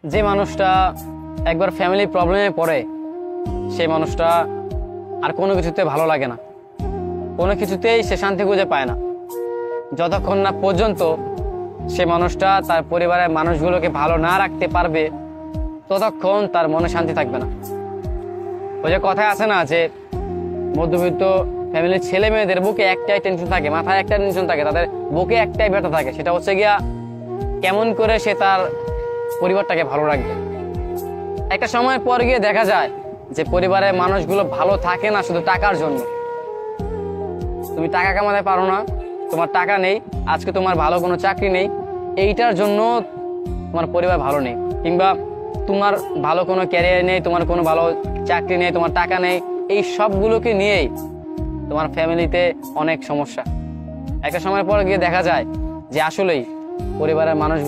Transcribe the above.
যে মানুষটা একবার ফ্যামিলি প্রবলেমে পড়ে সেই মানুষটা আর কোনো কিছুতে ভালো লাগে না, কোনো কিছুতেই সে শান্তি খুঁজে পায় না, যতক্ষণ না পর্যন্ত সে মানুষটা তার পরিবারের মানুষগুলোকে ভালো না রাখতে পারবে ততক্ষণ তার মনে শান্তি থাকবে না। ওই যে কথায় আছে না যে মধ্যবিত্ত ফ্যামিলির ছেলে মেয়েদের বুকে একটাই টেনশন থাকে, মাথায় একটাই টেনশন থাকে, তাদের বুকে একটাই ব্যথা থাকে, সেটা হচ্ছে গিয়া কেমন করে সে তার পরিবারটাকে ভালো রাখবে। একটা সময় পর গিয়ে দেখা যায় যে পরিবারের মানুষগুলো ভালো থাকে না শুধু টাকার জন্য। তুমি টাকা কামাতে পারো না, তোমার টাকা নেই, আজকে তোমার ভালো কোনো চাকরি নেই, এইটার জন্য তোমার পরিবার ভালো নেই, কিংবা তোমার ভালো কোনো ক্যারিয়ার নেই, তোমার কোনো ভালো চাকরি নেই, তোমার টাকা নেই, এই সবগুলোকে নিয়েই তোমার ফ্যামিলিতে অনেক সমস্যা। একটা সময় পর গিয়ে দেখা যায় যে আসলেই পরিবারের মানুষ